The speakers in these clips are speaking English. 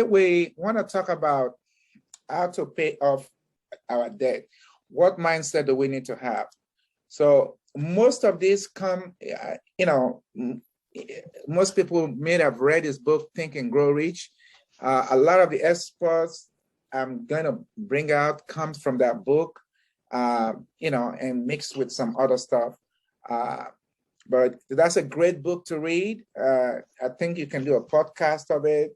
We want to talk about how to pay off our debt. What mindset do we need to have? So most of these come, most people may have read this book, Think and Grow Rich. A lot of the experts I'm going to bring out comes from that book, and mixed with some other stuff. But that's a great book to read. I think you can do a podcast of it,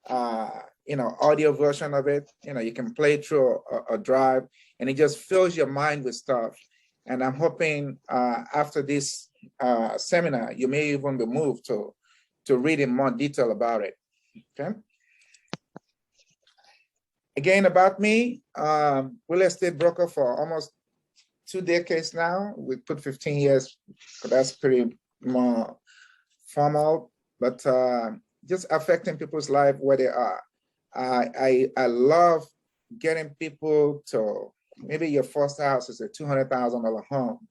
audio version of it. You can play it through a drive, and it just fills your mind with stuff. And I'm hoping after this seminar, you may even be moved to read in more detail about it. Okay. Again, about me, real estate broker for almost 2 decades now. We put 15 years, so that's pretty more formal, but just affecting people's life where they are. I love getting people to, maybe your first house is a $200,000 home,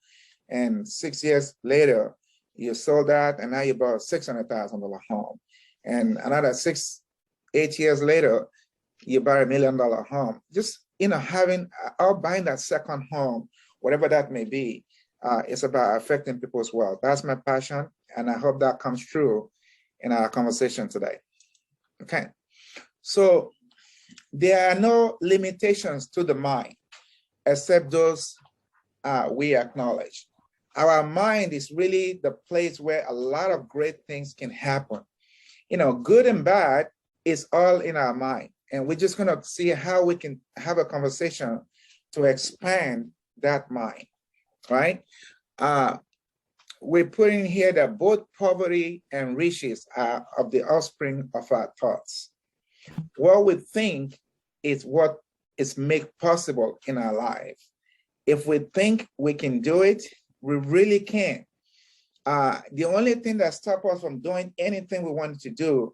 and 6 years later, you sold that, and now you bought a $600,000 home. And another 8 years later, you buy $1 million home. Just, buying that second home, whatever that may be, it's about affecting people's wealth. That's my passion, and I hope that comes true in our conversation today. Okay, so there are no limitations to the mind except those we acknowledge. Our mind is really the place where a lot of great things can happen. Good and bad is all in our mind. And we're just gonna see how we can have a conversation to expand that mind, right? We're putting here that both poverty and riches are of the offspring of our thoughts. What we think is what is made possible in our life. If we think we can do it, we really can. The only thing that stops us from doing anything we want to do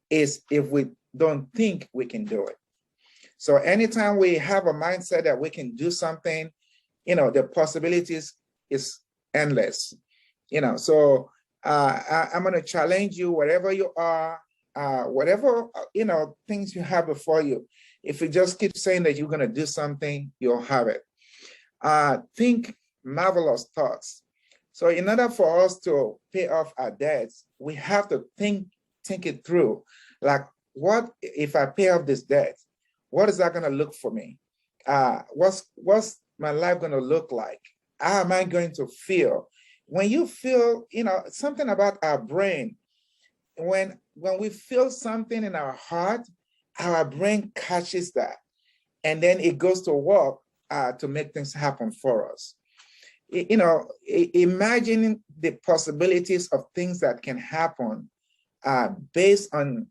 is if we don't think we can do it. So anytime we have a mindset that we can do something, the possibilities is endless. So I'm going to challenge you wherever you are, whatever, things you have before you. If you just keep saying that you're going to do something, you'll have it. Think marvelous thoughts. So in order for us to pay off our debts, we have to think it through. Like, what if I pay off this debt? What is that going to look for me? What's my life going to look like? How am I going to feel? When you feel, something about our brain, when we feel something in our heart, our brain catches that, and then it goes to work to make things happen for us. Imagining the possibilities of things that can happen based on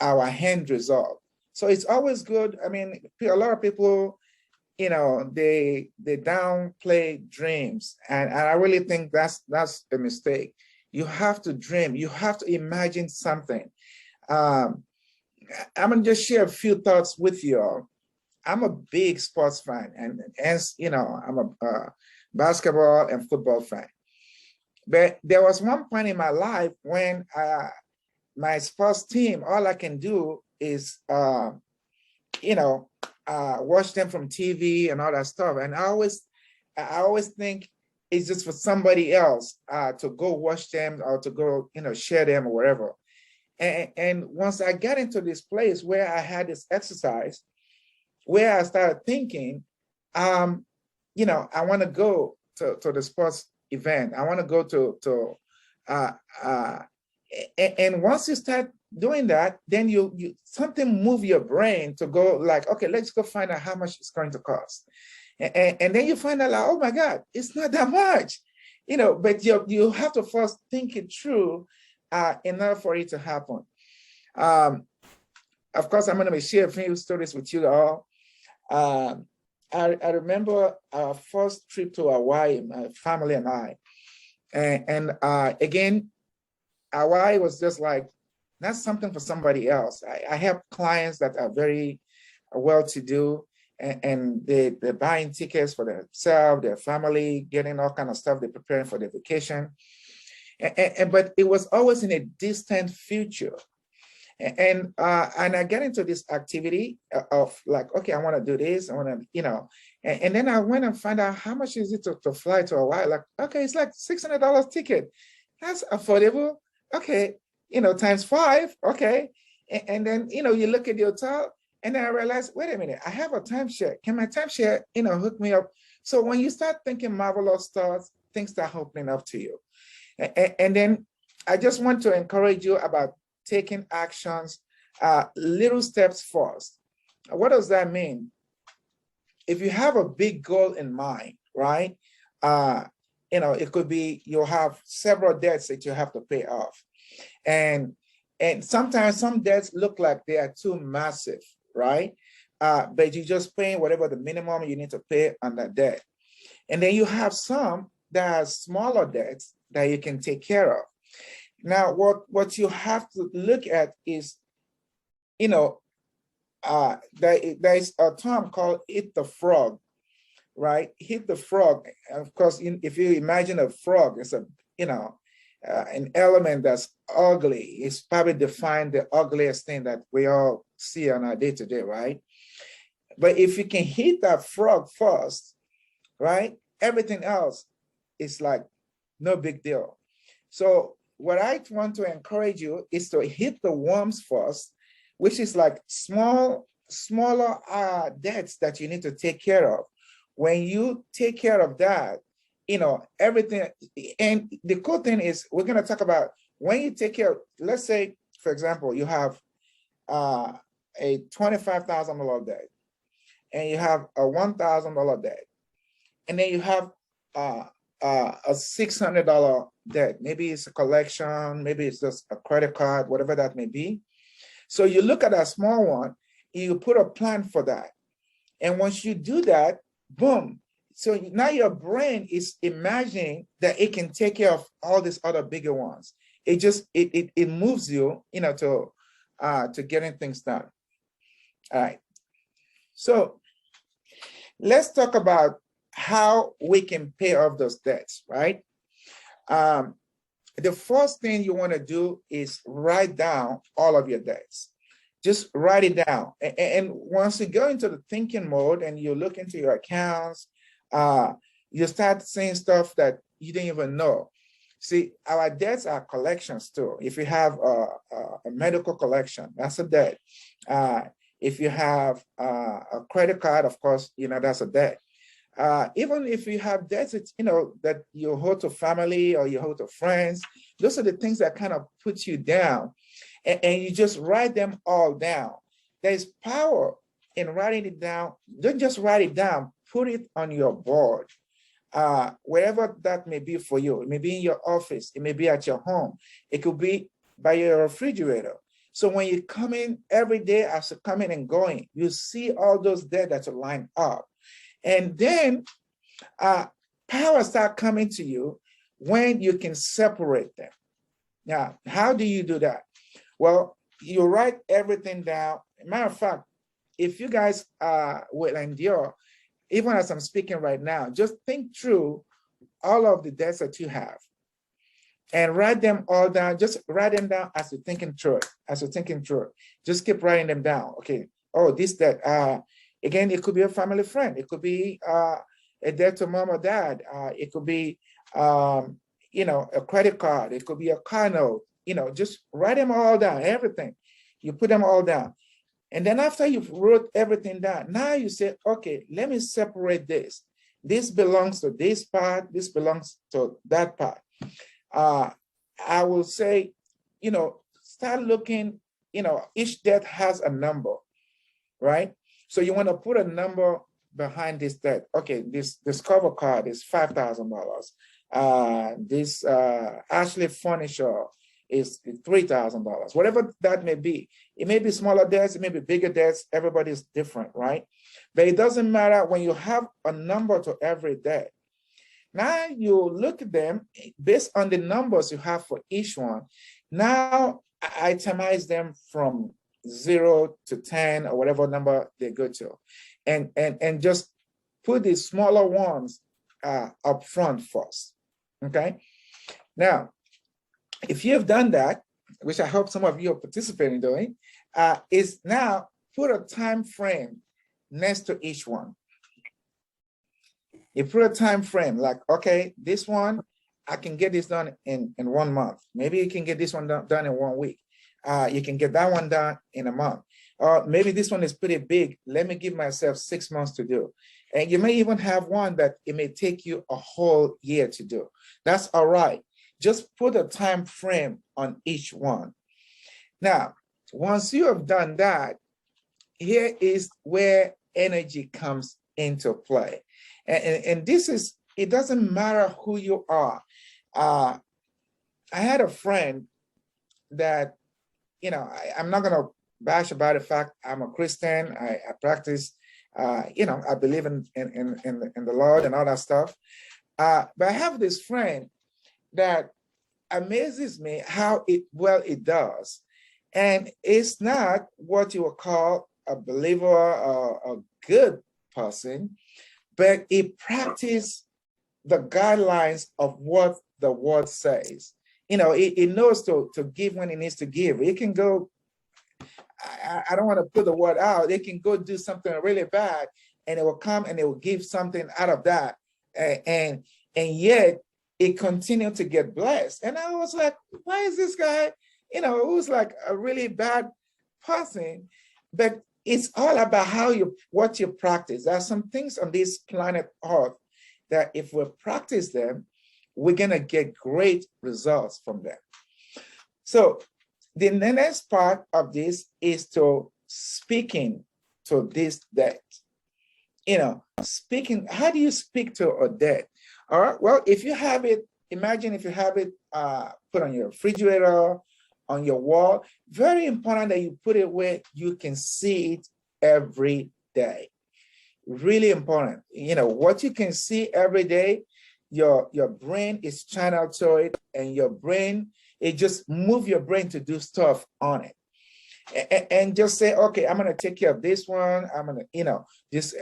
our end result. So it's always good. I mean, a lot of people, they downplay dreams, and I really think that's a mistake. You have to dream. You have to imagine something. I'm gonna just share a few thoughts with you all. I'm a big sports fan, and as I'm a basketball and football fan. But there was one point in my life when my sports team, all I can do is, watch them from TV and all that stuff. And I always think it's just for somebody else to go watch them or to go, share them or whatever. And once I got into this place where I had this exercise, where I started thinking, I want to go to the sports event. I want to go to and once you start doing that, then you something move your brain to go like, okay, let's go find out how much it's going to cost. And then you find out like, oh my God, it's not that much, but you have to first think it through in order for it to happen. Of course, I'm going to share a few stories with you all. I remember our first trip to Hawaii, my family and I. And again, Hawaii was just like, that's something for somebody else. I have clients that are very well-to-do, and they're buying tickets for themselves, their family, getting all kind of stuff. They're preparing for their vacation. But it was always in a distant future. And I get into this activity of like, okay, I want to do this. I want to, and then I went and find out how much is it to fly to Hawaii. Like, okay, it's like $600 ticket. That's affordable. Okay, times 5. Okay. And then, you look at the hotel and then I realized, wait a minute, I have a timeshare. Can my timeshare, hook me up? So when you start thinking marvelous thoughts, things start opening up to you. And then I just want to encourage you about taking actions, little steps first. What does that mean? If you have a big goal in mind, right? It could be you'll have several debts that you have to pay off. And sometimes some debts look like they are too massive, right? But you're just paying whatever the minimum you need to pay on that debt. And then you have some that are smaller debts that you can take care of. Now, what you have to look at is, there is a term called "hit the frog," right? Hit the frog. Of course, if you imagine a frog, it's an element that's ugly. It's probably defined the ugliest thing that we all see on our day-to-day, right? But if you can hit that frog first, right, everything else is like no big deal. So what I want to encourage you is to hit the worms first, which is like smaller debts that you need to take care of. When you take care of that, everything. And the cool thing is, we're going to talk about when you take care of, let's say, for example, you have a $25,000 debt, and you have a $1,000 debt, and then you have a $600 debt. Maybe it's a collection, maybe it's just a credit card, whatever that may be. So you look at that small one, you put a plan for that. And once you do that, boom. So now your brain is imagining that it can take care of all these other bigger ones. It moves you, to getting things done. All right. So let's talk about how we can pay off those debts, right? The first thing you want to do is write down all of your debts. Just write it down. And once you go into the thinking mode and you look into your accounts, you start seeing stuff that you didn't even know. See, our debts are collections too. If you have a medical collection, that's a debt. If you have a credit card, of course, that's a debt. Even if you have debts, that you owe to family or you owe to friends, those are the things that kind of put you down. And you just write them all down. There's power in writing it down. Don't just write it down, put it on your board. Wherever that may be for you. It may be in your office, it may be at your home, it could be by your refrigerator. So when you come in every day after coming and going, you see all those there that are lined up. And then power start coming to you when you can separate them. Now, how do you do that? Well, you write everything down. Matter of fact, if you guys will endure, even as I'm speaking right now, just think through all of the debts that you have and write them all down. Just write them down as you're thinking through it. Just keep writing them down. Okay. Oh, this debt. Again, it could be a family friend. It could be a debt to mom or dad. It could be, a credit card. It could be a car note. Just write them all down, everything. You put them all down. And then after you've wrote everything down, now you say, okay, let me separate this. This belongs to this part. This belongs to that part. I will say, start looking, each debt has a number, right? So you want to put a number behind this debt. Okay, this cover card is $5,000. This Ashley furniture is $3,000, whatever that may be. It may be smaller debts, it may be bigger debts. Everybody's different, right? But it doesn't matter when you have a number to every debt. Now you look at them based on the numbers you have for each one. Now itemize them from 0 to 10 or whatever number they go to, and just put the smaller ones up front first. Okay. Now, if you've done that, which I hope some of you are participating in doing, is now put a time frame next to each one. You put a time frame like, okay, this one, I can get this done in 1 month. Maybe you can get this one done in 1 week. You can get that one done in a month. Or maybe this one is pretty big. Let me give myself 6 months to do. And you may even have one that it may take you a whole year to do. That's all right. Just put a time frame on each one. Now, once you have done that, here is where energy comes into play. And this is, it doesn't matter who you are. I had a friend that, you know, I'm not going to bash about the fact I'm a Christian. I practice, you know, I believe in the Lord and all that stuff. But I have this friend that amazes me how it does. And it's not what you would call a believer or a good person, but it practices the guidelines of what the word says. You know, it knows to give when it needs to give. It can go, I don't want to put the word out, it can go do something really bad and it will come and it will give something out of that. And yet it continued to get blessed. And I was like, why is this guy, you know, who's like a really bad person? But it's all about what you practice. There are some things on this planet Earth that if we practice them, we're gonna get great results from them. So the next part of this is to speaking to this debt. You know, speaking, how do you speak to a debt? All right, well, if you have it, imagine if you have it put on your refrigerator, on your wall, very important that you put it where you can see it every day. Really important. You know, what you can see every day, your brain is channeled to it, and your brain, it just move your brain to do stuff on it. And just say, okay, I'm gonna take care of this one. I'm gonna, you know, just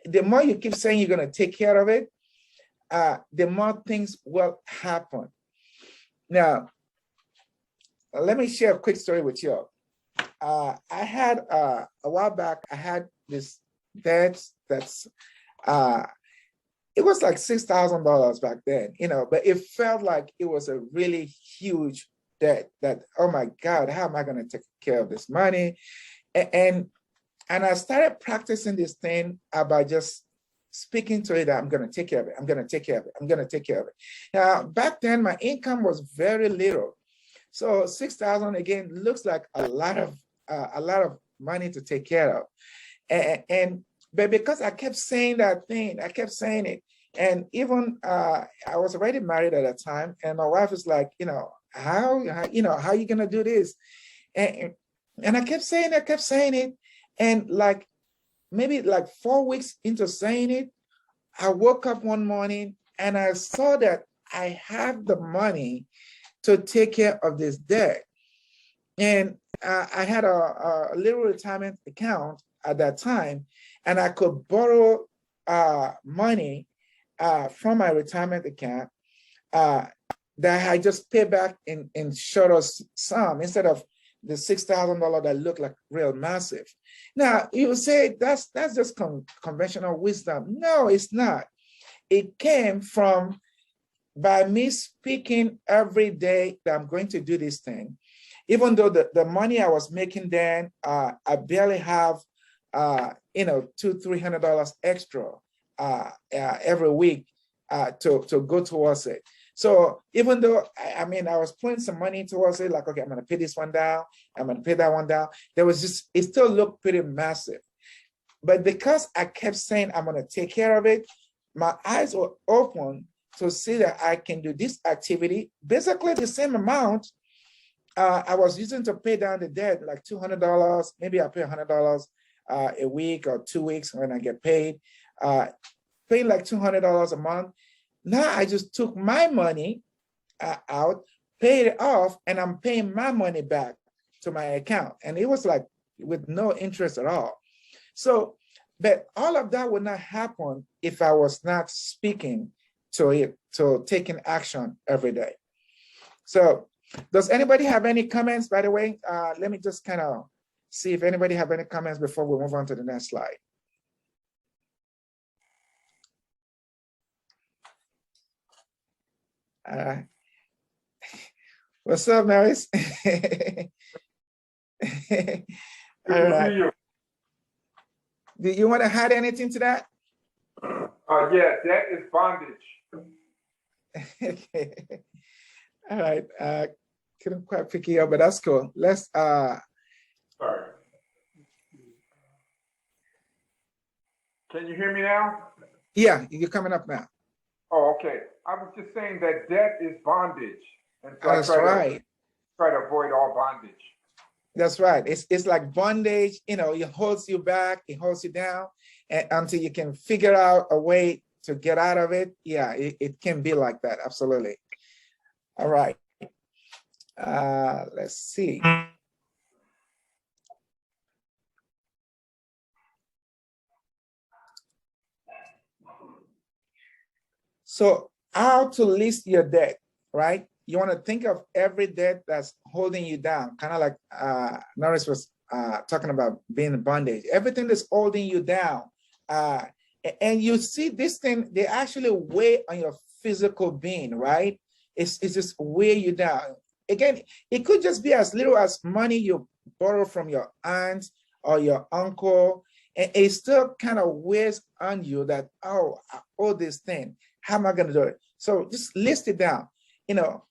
the more you keep saying you're gonna take care of it, the more things will happen. Now, let me share a quick story with you. I had a while back, I had this debt that's it was like $6,000 back then, you know, but it felt like it was a really huge debt that, oh my God, how am I going to take care of this money? And I started practicing this thing about just speaking to it, I'm going to take care of it. I'm going to take care of it. I'm going to take care of it. Now, back then, my income was very little. So 6,000 again looks like a lot of money to take care of. But because I kept saying that thing, I kept saying it. And even I was already married at that time, and my wife was like, you know, how are you gonna do this? And I kept saying it. And like maybe like 4 weeks into saying it, I woke up one morning and I saw that I have the money to take care of this debt. And I had a little retirement account at that time, and I could borrow money from my retirement account that I just pay back in shorter sum instead of the $6,000 that looked like real massive. Now you would say that's just conventional wisdom. No, it's not. It came from by me speaking every day that I'm going to do this thing. Even though the money I was making then, I barely have $200-300 extra every week to go towards it. So even though I was putting some money towards it, like, okay, I'm going to pay this one down, I'm going to pay that one down, it still looked pretty massive. But because I kept saying I'm going to take care of it, my eyes were open to see that I can do this activity, basically the same amount I was using to pay down the debt, like $200. Maybe I pay $100 a week or 2 weeks when I get paid, paying like $200 a month. Now I just took my money out, paid it off, and I'm paying my money back to my account. And it was like with no interest at all. So, but all of that would not happen if I was not speaking to it, to taking action every day. So Does anybody have any comments, by the way? Let me just kind of see if anybody have any comments before we move on to the next slide. What's up, Maris? All right. Do you want to add anything to that? Yeah, debt is bondage. Okay. All right. Couldn't quite pick it up, but that's cool. Let's Sorry. Can you hear me now? Yeah, you're coming up now. Oh, okay. I was just saying that debt is bondage. And so That's right. Try to avoid all bondage. That's right. It's like bondage, you know, it holds you back, it holds you down, and until you can figure out a way to get out of it. Yeah, it can be like that. Absolutely. All right. Let's see. So how to list your debt, right? You want to think of every debt that's holding you down, kind of like Norris was talking about being in bondage. Everything that's holding you down. And you see this thing, they actually weigh on your physical being, right? It's just weigh you down. Again, it could just be as little as money you borrow from your aunt or your uncle, and it still kind of weighs on you that, oh, I owe this thing. How am I going to do it? So just list it down. You know,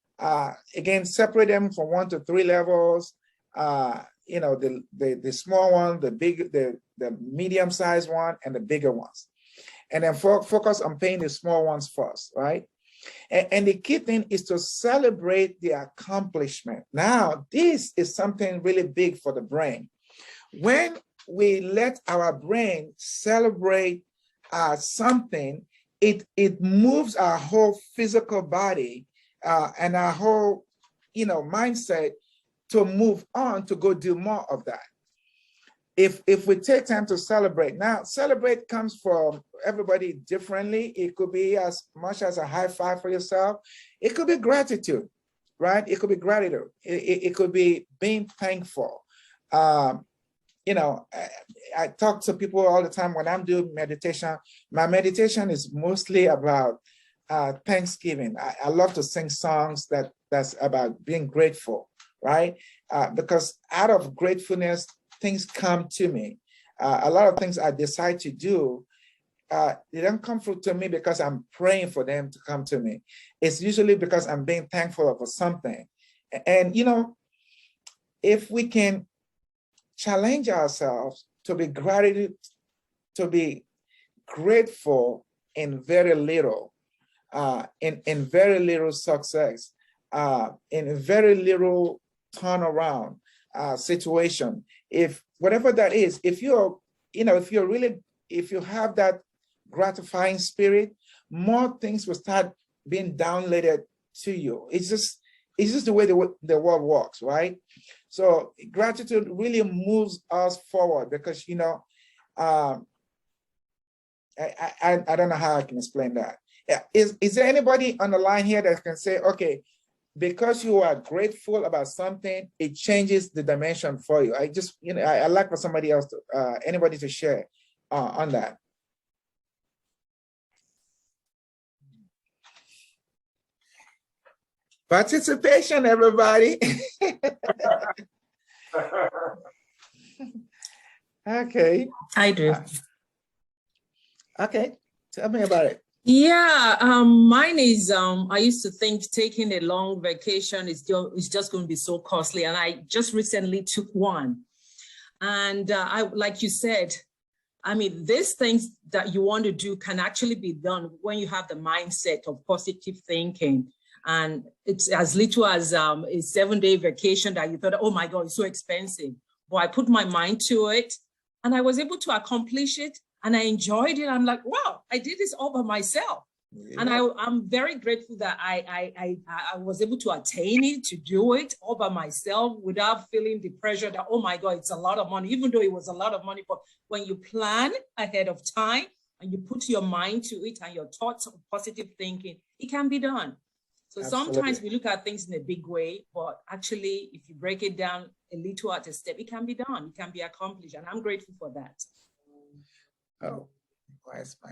again, separate them from 1 to 3 levels. You know, the small one, the big, the medium-sized one, and the bigger ones. And then focus on paying the small ones first, right? And the key thing is to celebrate the accomplishment. Now, this is something really big for the brain. When we let our brain celebrate something, it moves our whole physical body and our whole, you know, mindset to move on to go do more of that. If we take time to celebrate, now celebrate comes from everybody differently. It could be as much as a high five for yourself. It could be gratitude, right? It could be gratitude. It could be being thankful. You know, I talk to people all the time when I'm doing meditation. My meditation is mostly about Thanksgiving. I love to sing songs that's about being grateful, right? Because out of gratefulness, things come to me. A lot of things I decide to do, they don't come through to me because I'm praying for them to come to me. It's usually because I'm being thankful for something. And, you know, if we can challenge ourselves to be grateful in very little, in very little success, in very little turnaround situation. If whatever that is, if you're, you know, if you have that gratifying spirit, more things will start being downloaded to you. It's just the way the world works, right? So gratitude really moves us forward because, you know, I don't know how I can explain that. Yeah. Is there anybody on the line here that can say, okay, because you are grateful about something, it changes the dimension for you? I just, you know, I like for somebody else to, anybody to share on that. Participation, everybody. Okay. I do. Okay, tell me about it. Yeah, mine is, I used to think taking a long vacation is just going to be so costly. And I just recently took one. And like you said, I mean, these things that you want to do can actually be done when you have the mindset of positive thinking. And it's as little as a 7-day vacation that you thought, oh my God, it's so expensive. But I put my mind to it and I was able to accomplish it. And I enjoyed it. I'm like, wow, I did this all by myself. Yeah. And I'm very grateful that I was able to attain it, to do it all by myself without feeling the pressure that, oh my God, it's a lot of money, even though it was a lot of money. But when you plan ahead of time and you put your mind to it and your thoughts of positive thinking, it can be done. So Absolutely. sometimes we look at things in a big way, but actually, if you break it down a little at a step, it can be done, it can be accomplished. And I'm grateful for that. Oh, where's my,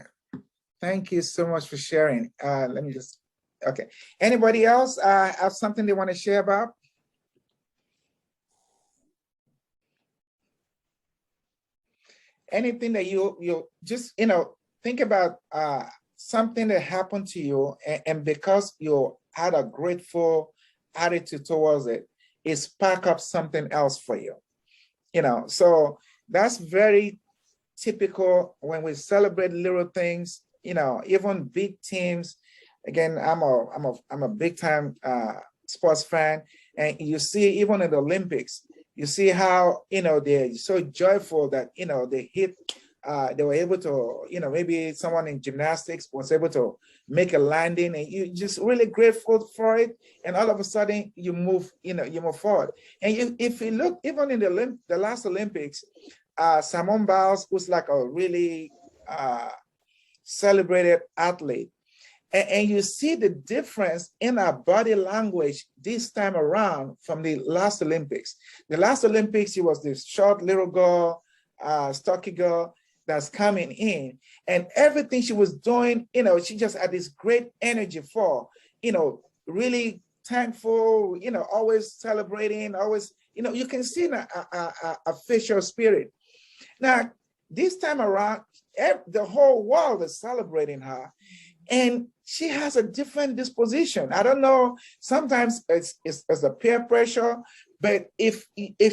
thank you so much for sharing. Let me just, okay. Anybody else have something they want to share about? Anything that you just, think about something that happened to you, and because you had a grateful attitude towards it, it spark up something else for you. So that's very typical when we celebrate little things, even big teams. Again, I'm a big time sports fan, and you see even in the Olympics, you see how they're so joyful that they hit. They were able to, maybe someone in gymnastics was able to make a landing, and you just really grateful for it. And all of a sudden, you move forward. And if you look, even in the last Olympics, Simone Biles was like a really celebrated athlete. And you see the difference in our body language this time around from the last Olympics. The last Olympics, she was this short little girl, stocky girl that's coming in. And everything she was doing, she just had this great energy for, really thankful, always celebrating, always, you can see a facial spirit. Now, this time around, the whole world is celebrating her. And she has a different disposition. I don't know, sometimes it's a peer pressure, but if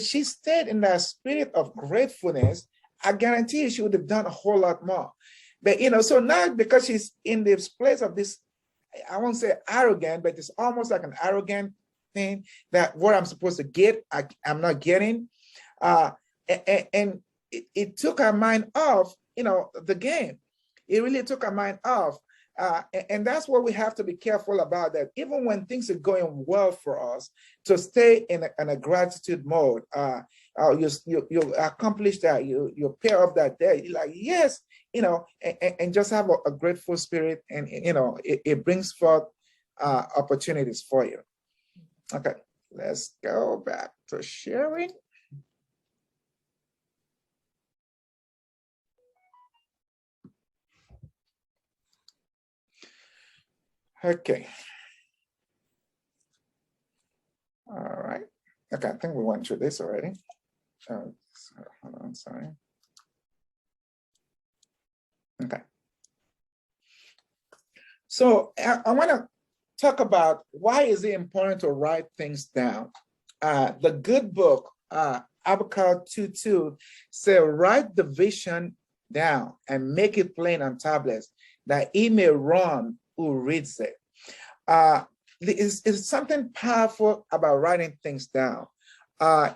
she stayed in that spirit of gratefulness, I guarantee you she would have done a whole lot more. But, so now because she's in this place of this, I won't say arrogant, but it's almost like an arrogant thing that what I'm supposed to get, I'm not getting. And it took her mind off, the game. It really took her mind off. And that's what we have to be careful about, that even when things are going well for us, to stay in a gratitude mode. You accomplish that, you pay off that debt. You're like, yes, and just have a grateful spirit, and it brings forth opportunities for you. Okay, let's go back to sharing. Okay. All right. Okay, I think we went through this already. Hold on, sorry. Okay. So I want to talk about why is it important to write things down. The good book, Habakkuk 2:2, says, write the vision down and make it plain on tablets, that he may run who reads it. It's something powerful about writing things down.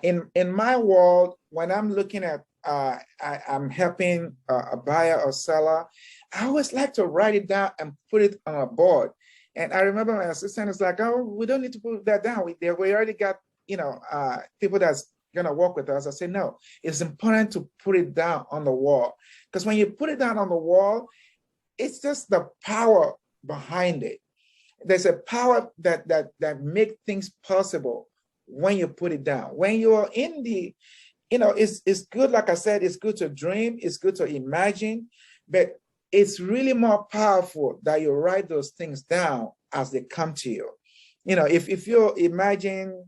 In my world, when I'm looking at, I'm helping a buyer or seller, I always like to write it down and put it on a board. And I remember my assistant is like, oh, we don't need to put that down. We already got, people that's gonna work with us. I say, no, it's important to put it down on the wall. Because when you put it down on the wall, it's just the power behind it. There's a power that make things possible when you put it down. When you're in the, it's good, like I said, it's good to dream, it's good to imagine, but it's really more powerful that you write those things down as they come to you. If you imagine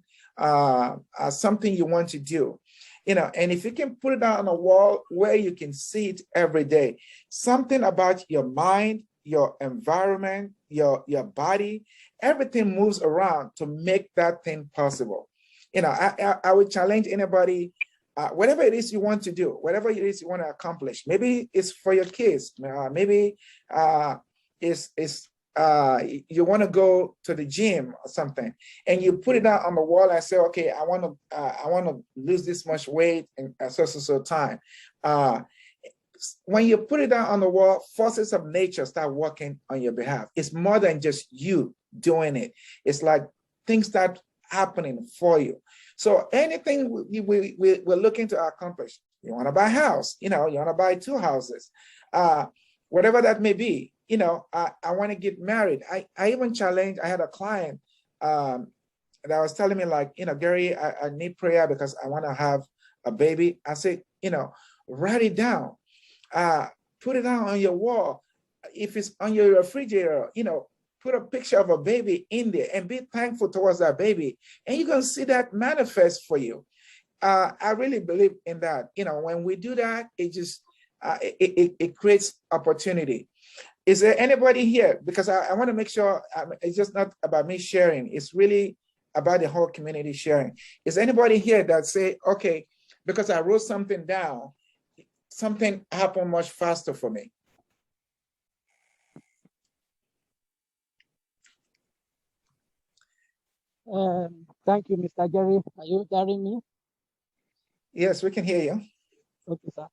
something you want to do, and if you can put it down on a wall where you can see it every day, something about your mind, your environment, your body, everything moves around to make that thing possible. I would challenge anybody, whatever it is you want to do, whatever it is you want to accomplish. Maybe it's for your kids. Maybe it's you want to go to the gym or something, and you put it out on the wall and say, okay, I want to lose this much weight in a so time. When you put it down on the wall, forces of nature start working on your behalf. It's more than just you doing it. It's like things start happening for you. So anything we're looking to accomplish, you want to buy a house, you want to buy 2 houses, whatever that may be, I want to get married. I even challenged, I had a client that was telling me like, Gary, I need prayer because I want to have a baby. I said, write it down, put it down on your wall. If it's on your refrigerator, put a picture of a baby in there and be thankful towards that baby. And you're going to see that manifest for you. I really believe in that. When we do that, it just, it creates opportunity. Is there anybody here? Because I want to make sure it's just not about me sharing. It's really about the whole community sharing. Is anybody here that say, okay, because I wrote something down, something happened much faster for me? Thank you, Mr. Jerry. Are you hearing me? Yes, we can hear you. Okay, sir.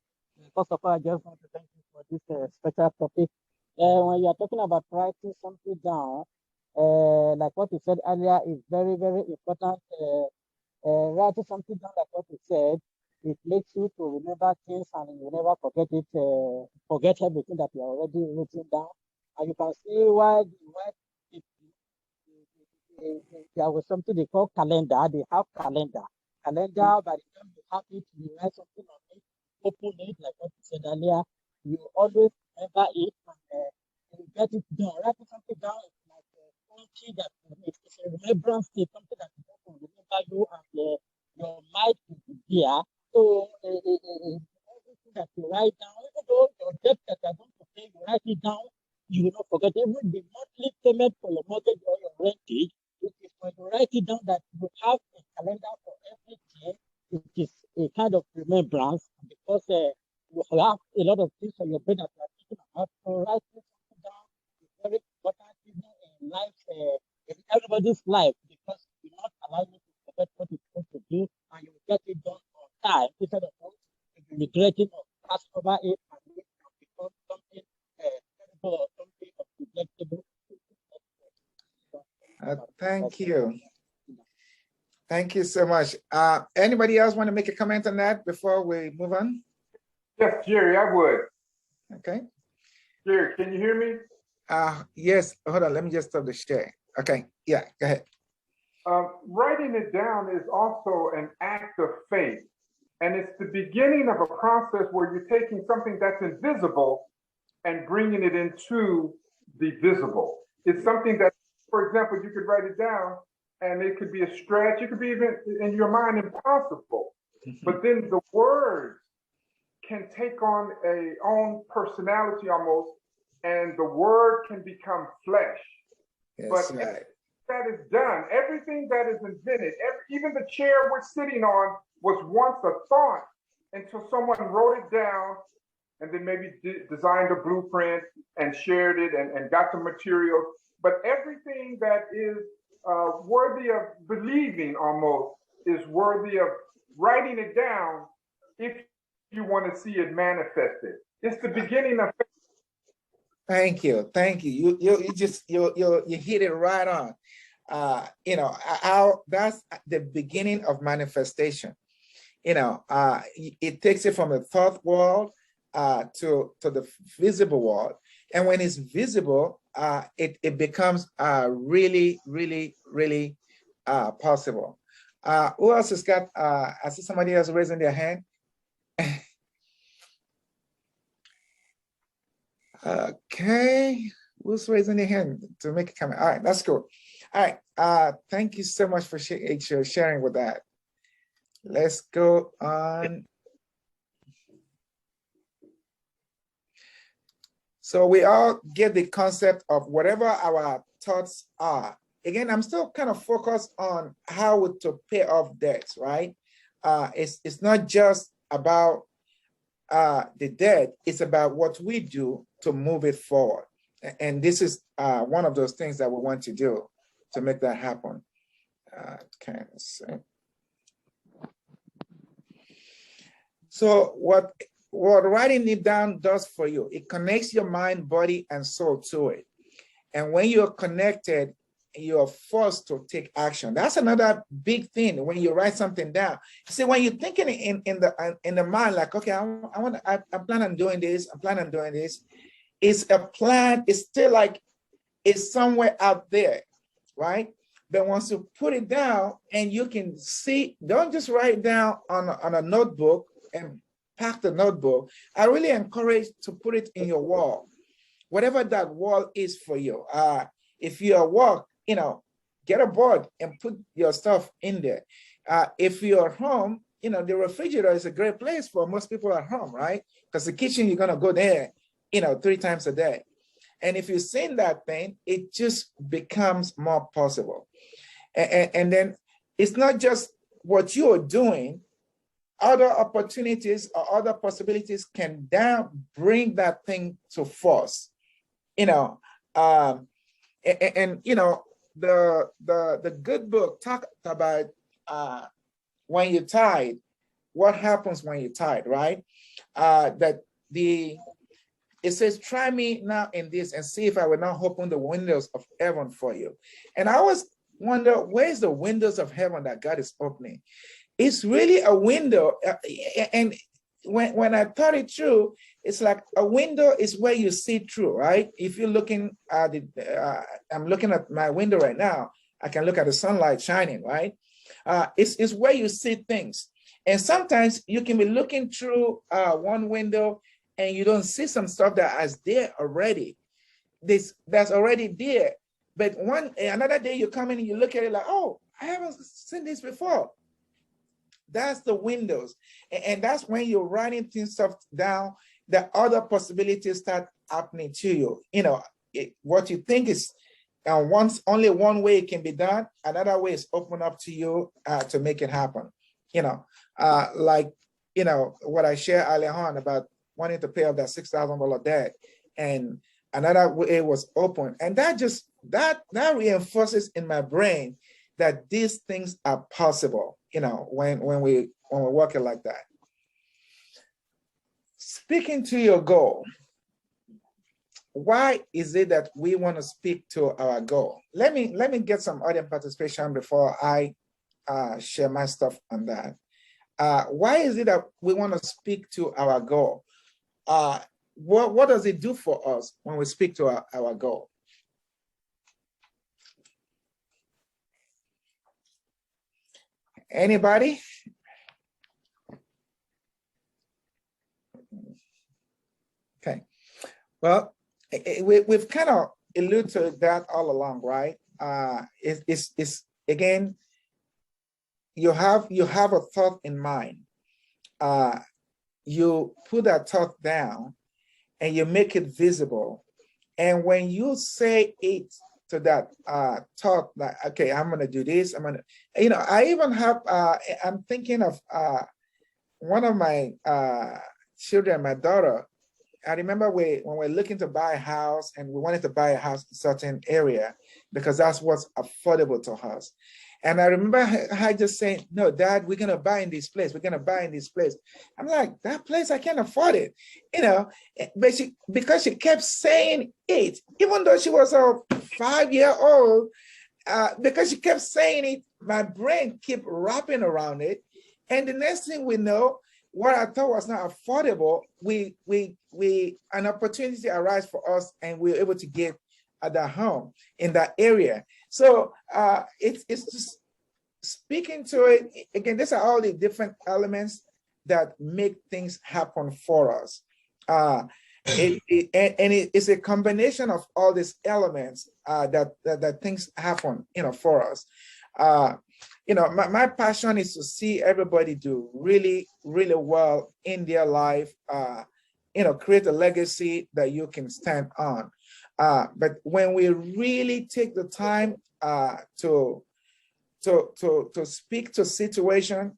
First of all, I just want to thank you for this special topic. When you are talking about writing something down, like what you said earlier, is very, very important. Writing something down, like what you said, it makes you to remember things and you never forget it, forget everything that you are already written down. And you can see why there was something they call calendar. They have calendar. Calendar, by the time you have it, you write something on it, open it, like what you said earlier, you always remember it and you get it done. Writing something down is like something that it's a remembrance, it's something that will remember you and your mind will be there. So everything that you write down, even though your debt that you're going to pay, you write it down, you will not forget. Even the monthly payment for your mortgage or your rentage, it is when you write it down that you have a calendar for everything. It is a kind of remembrance because you have a lot of things on your brain that you are thinking about. So writing something down is very important even in life, in everybody's life, because it will not allow you to forget what you're supposed to do and you will get it done on time instead of regretting or pass over it and it can become something terrible or something neglectable. Thank you. Thank you so much. Anybody else want to make a comment on that before we move on? Yes, Jerry, I would. Okay. Jerry, can you hear me? Yes, hold on, let me just stop the share. Okay, yeah, go ahead. Writing it down is also an act of faith. And it's the beginning of a process where you're taking something that's invisible and bringing it into the visible. It's something that, for example, you could write it down and it could be a stretch. It could be even in your mind impossible. But then the words can take on a own personality almost, and the word can become flesh. Yes, But right. that is done, everything that is invented, even the chair we're sitting on was once a thought until someone wrote it down and then maybe designed a blueprint and shared it and got the materials. But everything that is worthy of believing almost is worthy of writing it down if you want to see it manifested. It's the beginning of. Thank you, thank you. You hit it right on. That's the beginning of manifestation. It takes it from the thought world to the visible world, and when it's visible, it becomes really, really, really possible. Who else has got? I see somebody else raising their hand. Okay, who's raising their hand to make a comment? All right, that's cool. All right, thank you so much for sharing with that. Let's go on. So we all get the concept of whatever our thoughts are. Again, I'm still kind of focused on how to pay off debts, right? It's not just about the debt, it's about what we do to move it forward. And this is one of those things that we want to do to make that happen. Okay, let's see. So what writing it down does for you, it connects your mind, body, and soul to it. And when you're connected, you're forced to take action. That's another big thing when you write something down. See, when you're thinking in the mind, like, okay, I plan on doing this, I plan on doing this, it's a plan. It's still like it's somewhere out there, right? But once you put it down and you can see, don't just write it down on a notebook and pack the notebook. I really encourage to put it in your wall, whatever that wall is for you. If you're at work, get a board and put your stuff in there. If you're at home, the refrigerator is a great place for most people at home, right? Because the kitchen, you're gonna go there, 3 times a day. And if you've seen that thing, it just becomes more possible. And then it's not just what you're doing, other opportunities or other possibilities can down bring that thing to force, the good book talked about when you're tired, what happens when you're tired, right? It says, try me now in this and see if I will not open the windows of heaven for you. And I always wonder, where's the windows of heaven that God is opening? It's really a window. And when I thought it through, it's like a window is where you see through, right? If you're looking at it, I'm looking at my window right now, I can look at the sunlight shining, right? It's where you see things. And sometimes you can be looking through one window and you don't see some stuff that is there already. That's already there. But another day you come in and you look at it like, oh, I haven't seen this before. That's the windows. And that's when you're writing stuff down, the other possibilities start happening to you. What you think is only one way it can be done, another way is open up to you to make it happen. Like what I shared earlier on about wanting to pay off that $6,000 debt, and another way was open. And that reinforces in my brain that these things are possible, when we're working like that. Speaking to your goal, why is it that we want to speak to our goal? Let me get some audience participation before I share my stuff on that. Why is it that we want to speak to our goal? What does it do for us when we speak to our goal? Anybody? Okay. Well, we've kind of alluded to that all along, right? It's again, you have a thought in mind. You put that thought down and you make it visible. And when you say it to that thought, like, okay, I'm gonna do this, I even have, I'm thinking of one of my children, my daughter. I remember when we're looking to buy a house and we wanted to buy a house in a certain area because that's what's affordable to us. And I remember her just saying, no, Dad, we're going to buy in this place. We're going to buy in this place. I'm like, that place, I can't afford it. But because she kept saying it, even though she was a 5-year-old, because she kept saying it, my brain kept wrapping around it. And the next thing we know, what I thought was not affordable, an opportunity arose for us and we were able to get at that home in that area. So it's just speaking to it. Again, these are all the different elements that make things happen for us. It's a combination of all these elements that things happen, for us. My passion is to see everybody do really, really well in their life, create a legacy that you can stand on. But when we really take the time to speak to situation,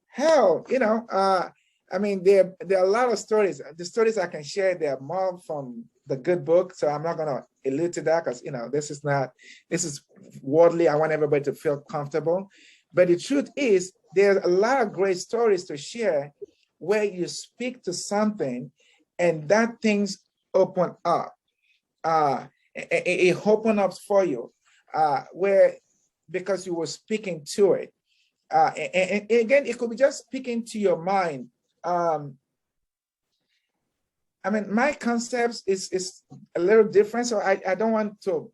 hell, there are a lot of stories. The stories I can share, they're more from the good book, so I'm not gonna allude to that because this is worldly. I want everybody to feel comfortable. But the truth is, there's a lot of great stories to share where you speak to something and that things open up. It open up for you, because you were speaking to it. And again, it could be just speaking to your mind. I mean, my concepts is a little different. So I don't want to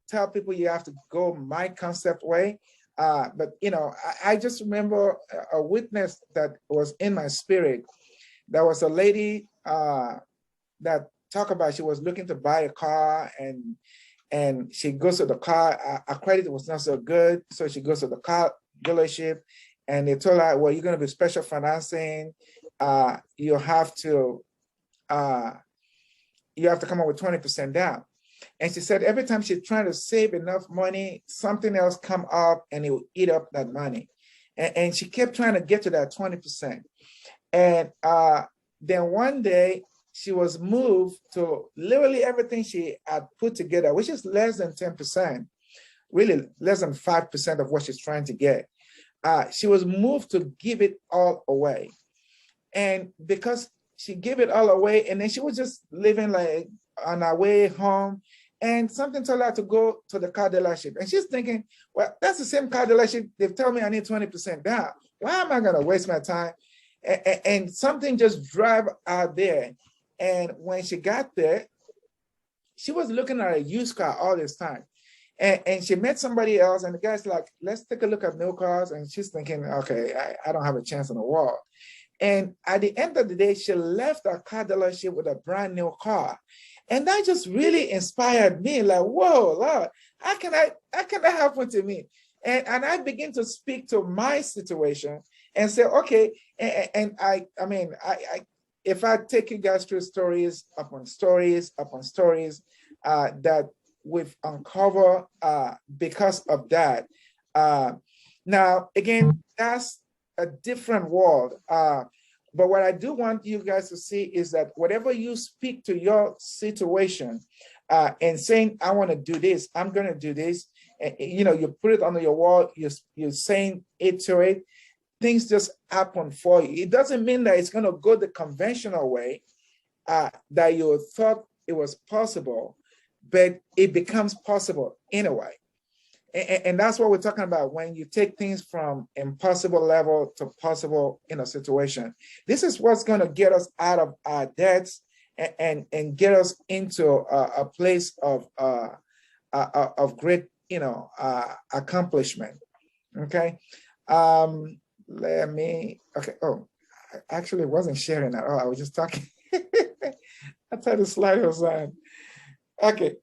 tell people you have to go my concept way. But I just remember a witness that was in my spirit. There was a lady that talked about she was looking to buy a car, and she goes to the car. Her credit was not so good, so she goes to the car dealership, and they told her, well, you're going to be special financing. You have to come up with 20% down. And she said every time she's trying to save enough money, something else come up and it will eat up that money. And she kept trying to get to that 20%. And then one day she was moved to literally everything she had put together, which is less than 10%, really less than 5% of what she's trying to get. She was moved to give it all away. And because she gave it all away, and then she was just living like on her way home, and something told her to go to the car dealership. And she's thinking, well, that's the same car dealership. They've told me I need 20% down. Why am I going to waste my time? And something just drive out there. And when she got there, she was looking at a used car all this time. And she met somebody else, and the guy's like, let's take a look at new cars. And she's thinking, okay, I don't have a chance in the world. And at the end of the day, she left her car dealership with a brand new car. And that just really inspired me, like, whoa, Lord, how can that happen to me? And I begin to speak to my situation and say, okay, and I mean, if I take you guys through stories upon stories upon stories that we've uncovered because of that. Now, again, that's a different world. But what I do want you guys to see is that whatever you speak to your situation and saying, I want to do this, I'm going to do this, and, you put it on your wall, you're saying it to it, things just happen for you. It doesn't mean that it's going to go the conventional way that you thought it was possible, but it becomes possible in a way. And that's what we're talking about when you take things from impossible level to possible in a situation. This is what's going to get us out of our debts and get us into a place of great, accomplishment. Okay. Okay. Oh, I actually wasn't sharing at all. I was just talking. I thought the slide was on. Okay.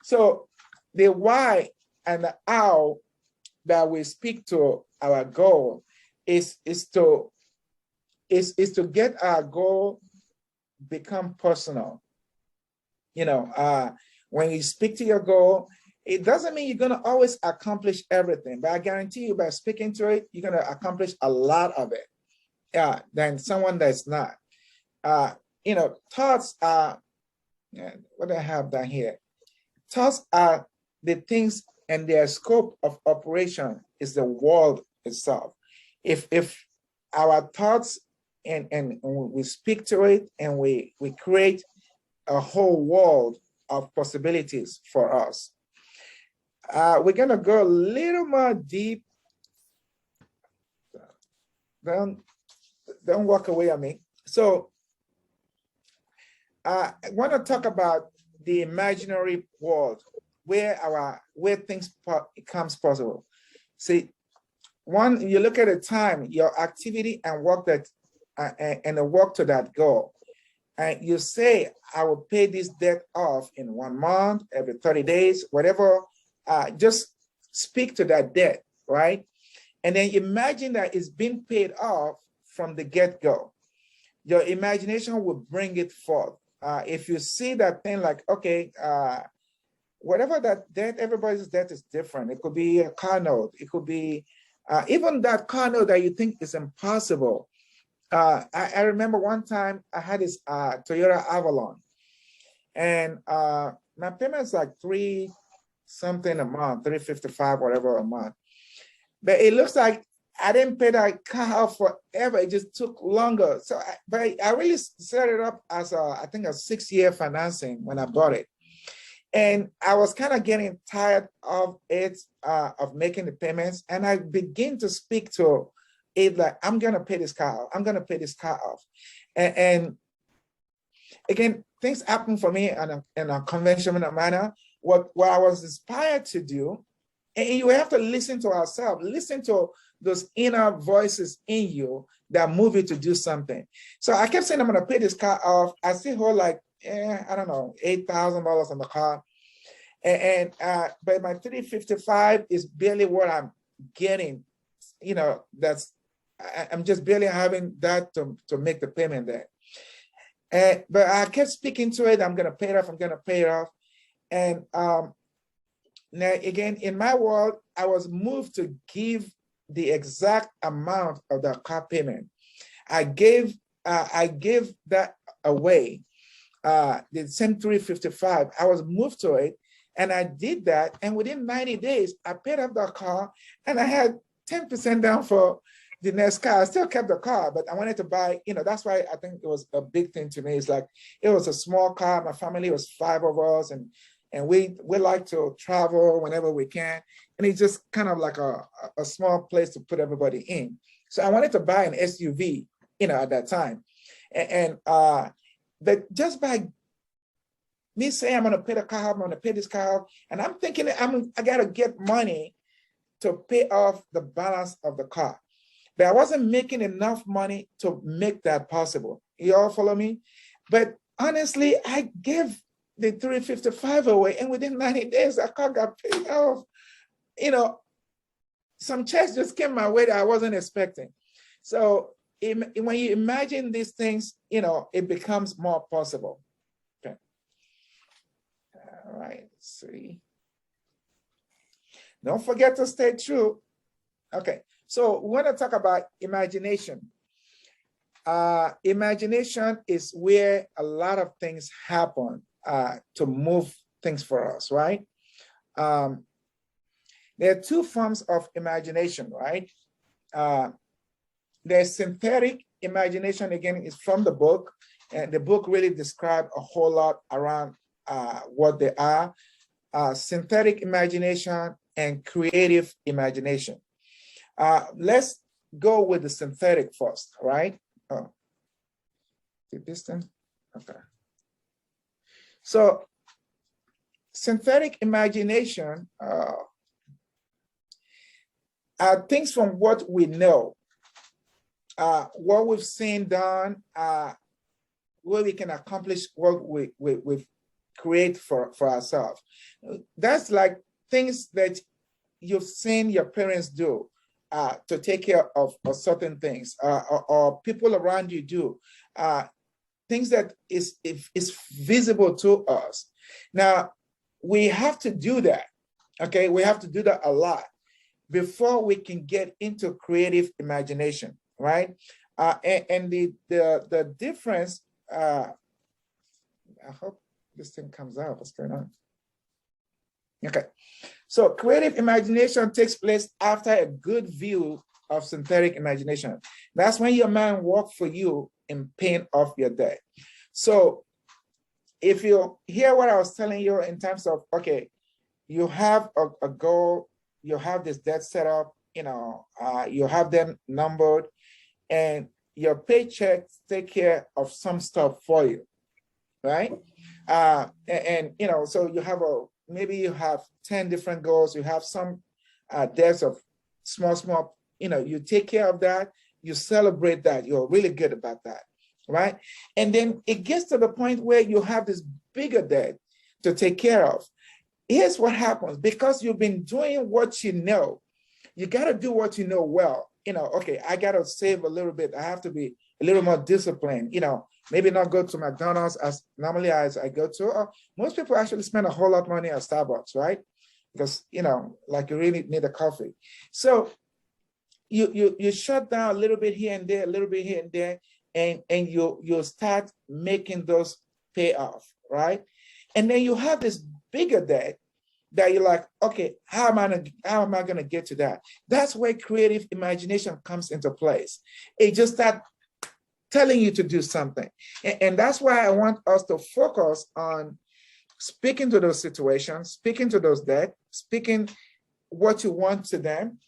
So the why and the how that we speak to our goal is to get our goal become personal. When you speak to your goal, it doesn't mean you're going to always accomplish everything, but I guarantee you by speaking to it, you're going to accomplish a lot of it than someone that's not. Thoughts are, what do I have down here? Thoughts are the things, and their scope of operation is the world itself. If our thoughts and we speak to it and we create a whole world of possibilities for us. We're gonna go a little more deep. Don't walk away on me. So I want to talk about the imaginary world where things becomes possible. See, one, you look at a time, your activity and work that and the work to that goal. And you say, I will pay this debt off in 1 month, every 30 days, whatever. Just speak to that debt, right? And then imagine that it's been paid off from the get-go. Your imagination will bring it forth. If you see that thing like, okay, whatever that debt, everybody's debt is different. It could be a car note. It could be even that car note that you think is impossible. I remember one time I had this Toyota Avalon, and my payment's like $3 something a month, $355, whatever a month. But it looks like I didn't pay that car forever. It just took longer. So, but I really set it up as I think a 6-year financing when I bought it. And I was kind of getting tired of it, of making the payments. And I begin to speak to it like, I'm going to pay this car off. I'm going to pay this car off. And again, things happen for me in a conventional manner. What I was inspired to do, and you have to listen to ourselves, listen to those inner voices in you that move you to do something. So I kept saying, I'm going to pay this car off. I still hold like, I don't know, $8,000 on the car. But my 355 is barely what I'm getting. You know, I'm just barely having that to make the payment there. But I kept speaking to it. I'm going to pay it off. I'm going to pay it off. And now again, in my world, I was moved to give the exact amount of the car payment. I gave that away. The same 355. I was moved to it, and I did that. And within 90 days, I paid off the car, and I had 10% down for the next car. I still kept the car, but I wanted to buy, you know, that's why I think it was a big thing to me. It's like, it was a small car. My family was 5 of us, and we like to travel whenever we can. And it's just kind of like a small place to put everybody in. So I wanted to buy an SUV, you know, at that time. But just by me saying, I'm going to pay the car off, I'm going to pay this car off, and I'm thinking I got to get money to pay off the balance of the car. But I wasn't making enough money to make that possible. You all follow me? But honestly, I gave the 355 away, and within 90 days, the car got paid off. You know, some checks just came my way that I wasn't expecting. So when you imagine these things, you know, it becomes more possible. Okay. All right, let's see. Don't forget to stay true. Okay, so we want to talk about imagination. Imagination is where a lot of things happen to move things for us, right? There are 2 forms of imagination, right? There's synthetic imagination, again, is from the book, and the book really describes a whole lot around what they are. Synthetic imagination and creative imagination. Let's go with the synthetic first, right? Oh, the distance, okay. So synthetic imagination are things from what we know, what we've seen done, where we can accomplish what we create for ourselves. That's like things that you've seen your parents do to take care of certain things, or people around you do, things that is visible to us. Now, we have to do that, okay? We have to do that a lot before we can get into creative imagination, right? And the difference, I hope this thing comes out, what's going on? Okay, so creative imagination takes place after a good view of synthetic imagination. That's when your mind works for you in paying off your debt. So if you hear what I was telling you in terms of, okay, you have a goal, you have this debt set up, you know, you have them numbered, and your paychecks take care of some stuff for you, right? And you know, so you have maybe you have 10 different goals, you have some debts of small, you know, you take care of that, you celebrate that, you're really good about that, right? And then it gets to the point where you have this bigger debt to take care of. Here's what happens, because you've been doing what you know, you got to do what you know well. You know, okay, I got to save a little bit. I have to be a little more disciplined, you know, maybe not go to McDonald's as normally as I go to. Most people actually spend a whole lot of money at Starbucks, right? Because, you know, like you really need a coffee. So you shut down a little bit here and there, a little bit here and there, and you start making those pay off, right? And then you have this bigger debt that you're like, okay, how am I gonna get to that? That's where creative imagination comes into place. It just starts telling you to do something. And that's why I want us to focus on speaking to those situations, speaking to those debt, speaking what you want to them.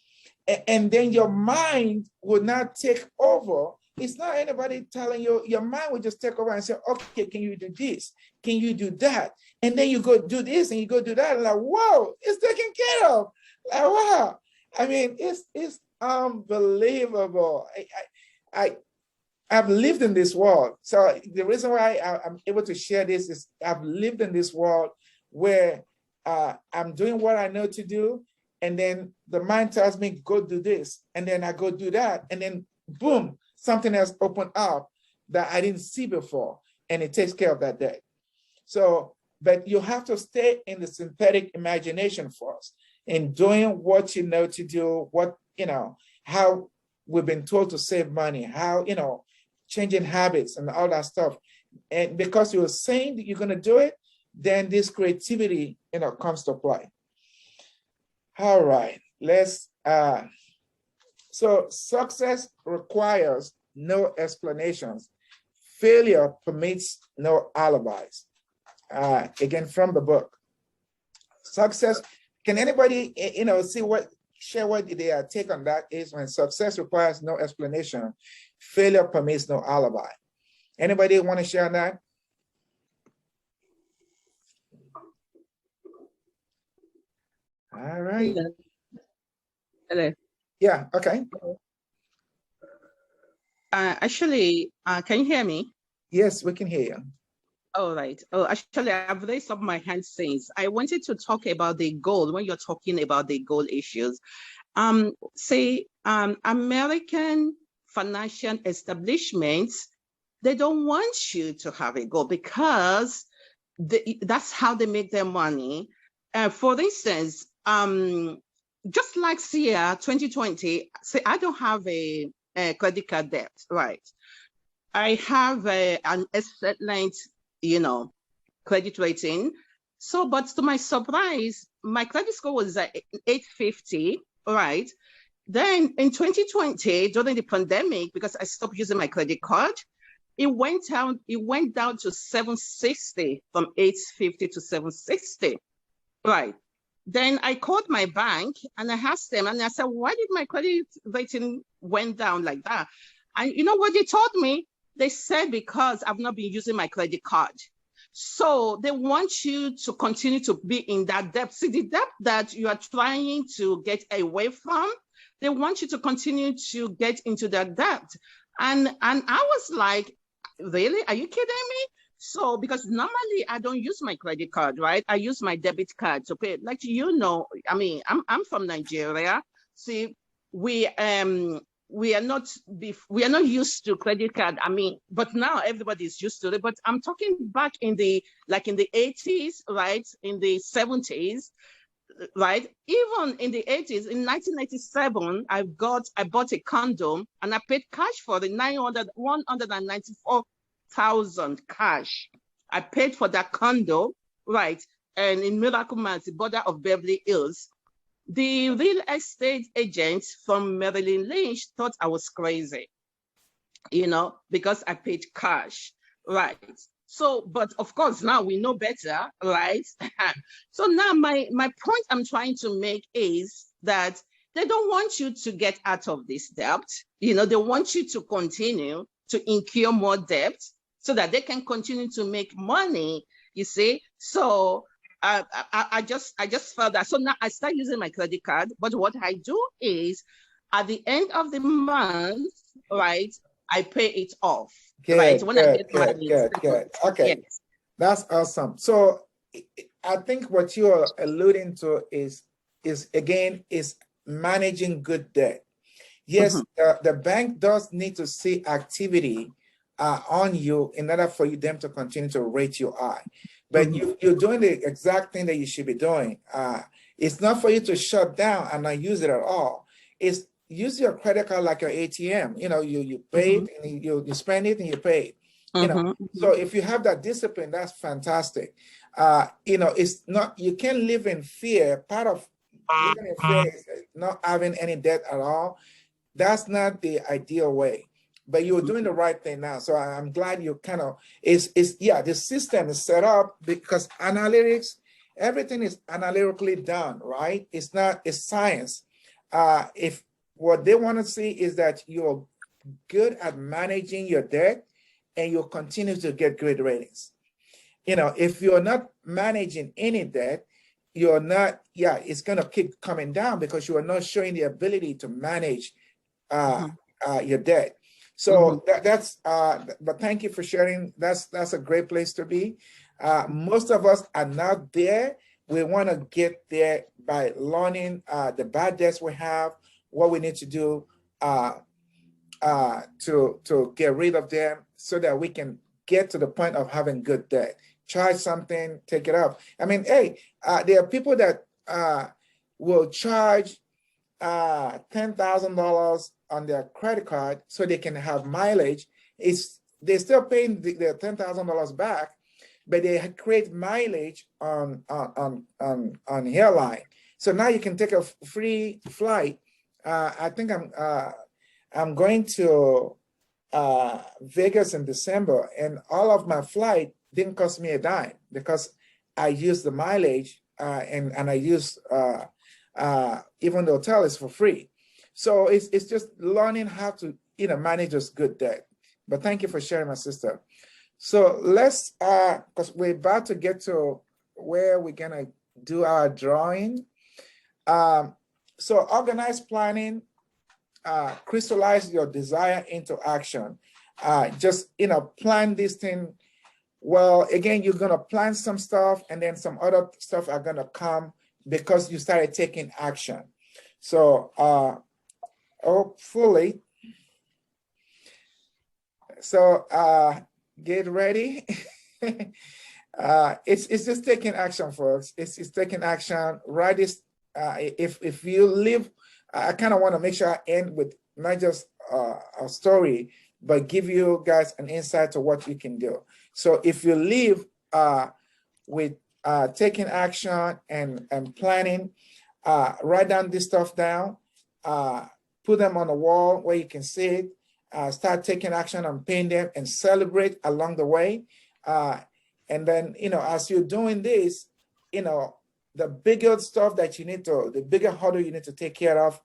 And then your mind will not take over it's not anybody telling you, your mind will just take over and say, okay, can you do this? Can you do that? And then you go do this and you go do that. And like, whoa, it's taken care of. Like, wow. I mean, it's unbelievable. I've lived in this world. So the reason why I'm able to share this is I've lived in this world where I'm doing what I know to do. And then the mind tells me, go do this. And then I go do that. And then boom, something else opened up that I didn't see before. And it takes care of that day. So, but you have to stay in the synthetic imagination first in doing what you know to do, what, how we've been told to save money, how, changing habits and all that stuff. And because you're saying that you're going to do it, then this creativity, comes to play. All right, so success requires no explanations. Failure permits no alibis. Again, from the book. Success, can anybody, share what their take on that is when success requires no explanation, failure permits no alibi. Anybody want to share on that? All right. Hello. Yeah, okay. Actually, can you hear me? Yes, we can hear you. All right. Oh, actually, I've raised up my hand since. I wanted to talk about the goal when you're talking about the goal issues. American financial establishments, they don't want you to have a goal because that's how they make their money. For instance, just like SIA 2020, say I don't have a credit card debt, right? I have an excellent, credit rating. So, but to my surprise, my credit score was 850, right? Then in 2020, during the pandemic, because I stopped using my credit card, it went down to 760, from 850 to 760, right? Then I called my bank and I asked them, and I said, why did my credit rating went down like that? And you know what they told me? They said, because I've not been using my credit card. So they want you to continue to be in that debt. See, the debt that you are trying to get away from, they want you to continue to get into that debt. And I was like, really? Are you kidding me? So, because normally I don't use my credit card, right? I use my debit card to pay. Like, I mean, I'm from Nigeria. See, we are not used to credit card. I mean, but now everybody's used to it. But I'm talking back in the 80s, right? In the 70s, right? Even in the 80s, in 1997, I bought a condo and I paid cash for the 194,000 cash. I paid for that condo, right? And in Miracle Man's, the border of Beverly Hills, the real estate agent from Maryland Lynch thought I was crazy, because I paid cash, right? So, but of course, now we know better, right? So now my point I'm trying to make is that they don't want you to get out of this debt. They want you to continue to incur more debt so that they can continue to make money, you see? So I just felt that. So now I start using my credit card, but what I do is at the end of the month, right, I pay it off. Good, right? When good, I get good, money. good. Okay, yes. That's awesome. So I think what you are alluding to is managing good debt. Yes, the bank does need to see activity on you in order for them to continue to rate you high. But you're doing the exact thing that you should be doing. It's not for you to shut down and not use it at all. It's use your credit card like your ATM. You pay it and you spend it and you pay it. So if you have that discipline, that's fantastic. It's not, you can't live in fear. Part of living in fear is not having any debt at all. That's not the ideal way. But you're doing the right thing now. So I'm glad you kind of the system is set up because analytics, everything is analytically done, right? It's science. If what they want to see is that you're good at managing your debt, and you'll continue to get great ratings. If you're not managing any debt, you're not, it's going to keep coming down because you are not showing the ability to manage your debt. So but thank you for sharing. That's a great place to be. Most of us are not there. We want to get there by learning the bad debts we have, what we need to do to get rid of them so that we can get to the point of having good debt. Charge something, take it off. I mean, hey, there are people that will charge $10,000 on their credit card so they can have mileage. They're still paying their $10,000 back, but they create mileage on airline. So now you can take a free flight. I think I'm going to Vegas in December, and all of my flight didn't cost me a dime because I used the mileage and I use even the hotel is for free. So it's just learning how to manage this good debt. But thank you for sharing, my sister. So let's because we're about to get to where we're gonna do our drawing. So organized planning, crystallize your desire into action. Just plan this thing. Well, again, you're gonna plan some stuff, and then some other stuff are gonna come because you started taking action. So hopefully, so get ready. It's just taking action, folks. It's taking action. Write this. If you live, I kind of want to make sure I end with not just a story, but give you guys an insight to what you can do. So if you live with taking action and planning, write down this stuff down, put them on the wall where you can see it, start taking action on paying them and celebrate along the way. And then, as you're doing this, the bigger stuff that you need to, the bigger hurdle you need to take care of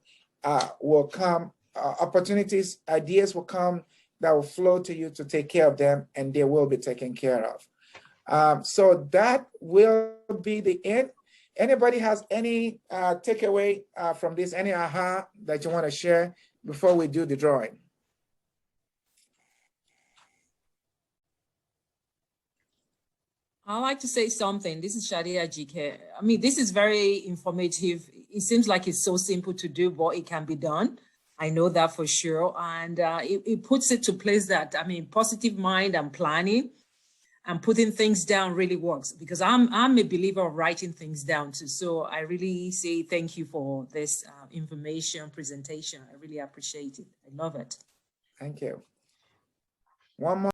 will come, opportunities, ideas will come that will flow to you to take care of them, and they will be taken care of. So that will be the end. Anybody has any takeaway from this, any aha that you want to share before we do the drawing? I'd like to say something. This is Shadia GK. I mean, this is very informative. It seems like it's so simple to do, but it can be done. I know that for sure. And it puts it to place that, I mean, positive mind and planning and putting things down really works, because I'm a believer of writing things down too. So I really say thank you for this information presentation. I really appreciate it. I love it. Thank you. One more.